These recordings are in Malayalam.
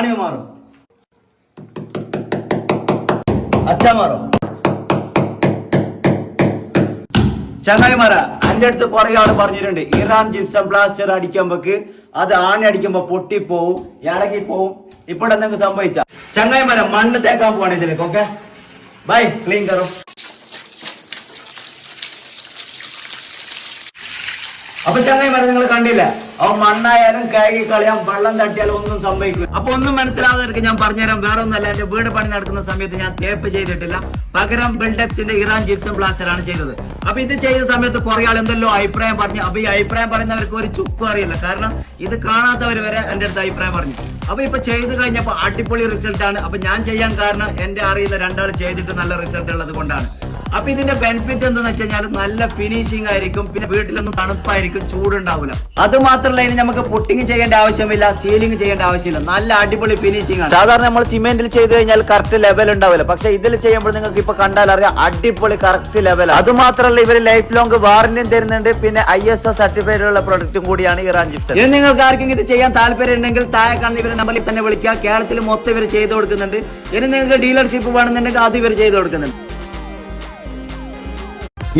आने में मारो, अच्छा मारो। ചങ്ങായിമാരാ, എൻ്റെ അടുത്ത് കുറെ ആള് പറഞ്ഞിട്ടുണ്ട് ഇറാൻ ജിപ്സം പ്ലാസ്റ്റർ അടിക്കുമ്പോക്ക് അത് ആണി അടിക്കുമ്പോ പൊട്ടിപ്പോവും, ഇളകി പോവും. ഇപ്പോൾ എന്തെങ്കിലും സംഭവിച്ച ചങ്ങായിമാരാ, മണ്ണ് തേക്കാൻ പോവാണ് ഇതിലേക്ക്. ഓക്കെ ബൈ, ക്ലീൻ കറോ. അപ്പൊ ചങ്ങായിമാരെ, നിങ്ങൾ കണ്ടില്ല, അവൻ മണ്ണായാലും കഴുകി കളയാം, വെള്ളം തട്ടിയാലും ഒന്നും സംഭവിക്കും. അപ്പൊ ഒന്നും മനസ്സിലാവാതെ ഞാൻ പറഞ്ഞുതരാം. വേറെ ഒന്നല്ല, എന്റെ വീട് പണി നടക്കുന്ന സമയത്ത് ഞാൻ തേപ്പ് ചെയ്തിട്ടില്ല, പകരം ബിൽഡെക്സിന്റെ ഇറാൻ ജിപ്സം പ്ലാസ്റ്റർ ആണ് ചെയ്തത്. അപ്പൊ ഇത് ചെയ്ത സമയത്ത് കുറെ ആൾ എന്തെല്ലോ അഭിപ്രായം പറഞ്ഞു. അപ്പൊ ഈ അഭിപ്രായം പറയുന്നവർക്ക് ഒരു ചുക്കും അറിയില്ല, കാരണം ഇത് കാണാത്തവർ വരെ എന്റെ അടുത്ത് അഭിപ്രായം പറഞ്ഞു. അപ്പൊ ഇപ്പൊ ചെയ്ത് കഴിഞ്ഞപ്പോ അടിപൊളി റിസൾട്ട് ആണ്. അപ്പൊ ഞാൻ ചെയ്യാൻ കാരണം എന്റെ അറിയുന്ന രണ്ടാൾ ചെയ്തിട്ട് നല്ല റിസൾട്ട് ഉള്ളത് കൊണ്ടാണ്. അപ്പൊ ഇതിന്റെ ബെനിഫിറ്റ് എന്താന്ന് വെച്ച് കഴിഞ്ഞാൽ നല്ല ഫിനിഷിംഗ് ആയിരിക്കും, പിന്നെ വീട്ടിലൊന്നും തണുപ്പായിരിക്കും, ചൂടുണ്ടാവില്ല. അത് മാത്രമല്ല, ഇനി നമുക്ക് പുട്ടിങ് ചെയ്യേണ്ട ആവശ്യമില്ല, സീലിംഗ് ചെയ്യേണ്ട ആവശ്യമില്ല, നല്ല അടിപൊളി ഫിനിഷിംഗ് ആണ്. സാധാരണ നമ്മൾ സിമെന്റിൽ ചെയ്ത് കഴിഞ്ഞാൽ കറക്റ്റ് ലെവൽ ഉണ്ടാവില്ല, പക്ഷെ ഇതിൽ ചെയ്യുമ്പോൾ നിങ്ങൾക്ക് ഇപ്പൊ കണ്ടാൽ അറിയാം, അടിപൊളി കറക്റ്റ് ലെവൽ. അത് മാത്രമല്ല, ഇവര് ലൈഫ് ലോങ് വാറന്റിയും തരുന്നുണ്ട്, പിന്നെ ISO സർട്ടിഫൈഡ് ഉള്ള പ്രൊഡക്റ്റും കൂടിയാണ് ഇറാൻ ജിപ്സം. ഇനി നിങ്ങൾക്ക് ആർക്കെങ്കിലും ഇത് ചെയ്യാൻ താല്പര്യം ഉണ്ടെങ്കിൽ താഴെ കാണുന്ന ഇവരെ നമ്പറിൽ തന്നെ വിളിക്കുക. കേരളത്തിൽ മൊത്തം ഇവർ ചെയ്ത് കൊടുക്കുന്നുണ്ട്. ഇനി നിങ്ങൾക്ക് ഡീലർഷിപ്പ് വേണമെന്നുണ്ടെങ്കിൽ അത് ഇവർ ചെയ്ത് കൊടുക്കുന്നുണ്ട്.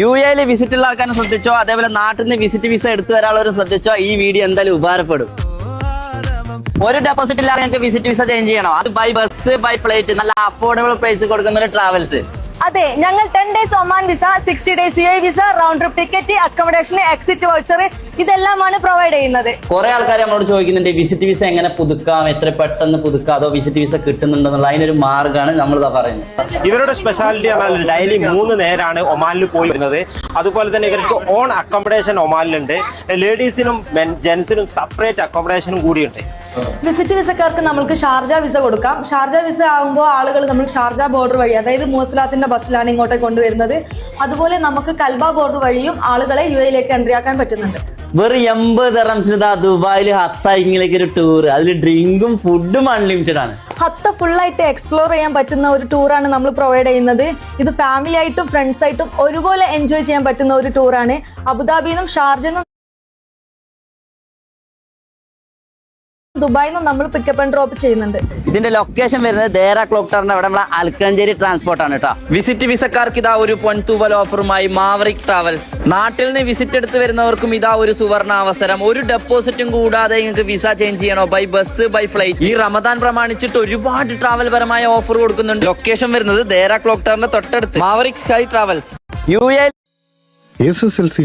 UAE വിസിറ്റ് ഉള്ള ആൾക്കാരെ ശ്രദ്ധിച്ചോ, അതേപോലെ നാട്ടിൽ നിന്ന് വിസിറ്റ് വിസ എടുത്തു വരാനുള്ളവരും ശ്രദ്ധിച്ചോ. ഈ വീഡിയോ എന്തായാലും ഉപകാരപ്പെടും. ഒരു ഡെപ്പോസിറ്റ് ഇല്ലാതെ നിങ്ങൾക്ക് വിസിറ്റ് വിസ ചേഞ്ച് ചെയ്യണോ? അത് ബൈ ബസ്, ബൈ ഫ്ലൈറ്റ്, നല്ല അഫോർഡബിൾ പ്രൈസ് കൊടുക്കുന്ന ഒരു ട്രാവൽസ്. അതെ, ഞങ്ങൾ 10 days Oman visa, 60 days UAE visa, round trip ticket, accommodation, exit voucher ഇതെല്ലാമാണ് പ്രൊവൈഡ് ചെയ്യുന്നത്. കുറെ ആൾക്കാർ നമ്മളോട് ചോദിക്കുന്നുണ്ട് വിസിറ്റ് വിസ എങ്ങനെ പുതുക്കാം, എത്ര പെട്ടെന്ന് പുതുക്കാം, അതോ വിസിറ്റ് വിസ കിട്ടുന്നുണ്ടെന്നുള്ള അതിനൊരു മാർഗ്ഗമാണ് നമ്മളിതാ പറയുന്നത്. ഇവരുടെ സ്പെഷ്യാലിറ്റി പറഞ്ഞാൽ ഡെയിലി 3 നേരമാണ് ഒമാനിൽ പോയി വരുന്നത്. അതുപോലെ തന്നെ ഇവർക്ക് ഓൺ അക്കോമഡേഷൻ ഒമാനിലുണ്ട്. ലേഡീസിനും ജെൻസിനും സെപ്പറേറ്റ് അക്കോമഡേഷനും കൂടിയുണ്ട്. വിസിറ്റ് വിസക്കാർക്ക് നമുക്ക് ഷാർജ വിസ കൊടുക്കാം. ഷാർജ വിസ ആകുമ്പോൾ ആളുകൾ നമ്മൾ ഷാർജ ബോർഡർ വഴി, അതായത് മൂസലാത്തിന്റെ ബസ്സിലാണ് ഇങ്ങോട്ടേക്ക് കൊണ്ടുവരുന്നത്. അതുപോലെ നമുക്ക് കൽബ ബോർഡർ വഴിയും ആളുകളെ UAE എൻട്രി ആക്കാൻ പറ്റുന്നുണ്ട്. വെറും 80 ദിർഹംസിന് ദുബായിൽ ഹത്തായിലേക്ക് ഒരു ടൂർ, അതിൽ ഡ്രിങ്കും ഫുഡും അൺലിമിറ്റഡ് ആണ്. ഹത്ത ഫുള്ളായിട്ട് എക്സ്പ്ലോർ ചെയ്യാൻ പറ്റുന്ന ഒരു ടൂറാണ് നമ്മൾ പ്രൊവൈഡ് ചെയ്യുന്നത്. ഇത് ഫാമിലി ആയിട്ടും ഫ്രണ്ട്സ് ആയിട്ടും ഒരുപോലെ എൻജോയ് ചെയ്യാൻ പറ്റുന്ന ഒരു ടൂറാണ്. അബുദാബിന്നും ഷാർജന്നും ദുബായിൽ നിന്നും നമ്മൾ പിക്കപ്പ് ആൻഡ് ഡ്രോപ്പ് ചെയ്യുന്നുണ്ട്. ഇതിന്റെ ലൊക്കേഷൻ വരുന്നത് ദേറ ക്ലോക്ക് ടവറിന്റെ അവിടെ നമ്മളെ അൽക്കഞ്ചേരി ട്രാൻസ്പോർട്ട് ആണ് കേട്ടോ. വിസിറ്റ് വിസക്കാർക്ക് ഇതാ ഒരു പൊൻതൂവൽ ഓഫറുമായി മാവറിക് ട്രാവൽസ്. നാട്ടിൽ നിന്ന് വിസിറ്റ് എടുത്ത് വരുന്നവർക്കും ഇതാ ഒരു സുവർണ അവസരം. ഒരു ഡെപ്പോസിറ്റും കൂടാതെ നിങ്ങൾക്ക് വിസ ചേഞ്ച് ചെയ്യണോ, ബൈ ബസ്, ബൈ ഫ്ലൈറ്റ്. ഈ റമദാൻ പ്രമാണിച്ചിട്ട് ഒരുപാട് ട്രാവൽ പരമായ ഓഫർ കൊടുക്കുന്നുണ്ട്. ലൊക്കേഷൻ വരുന്നത് ദേറ ക്ലോക്ക് ടവറിന്റെ തൊട്ടടുത്ത് maverick sky travels. UAE SSLC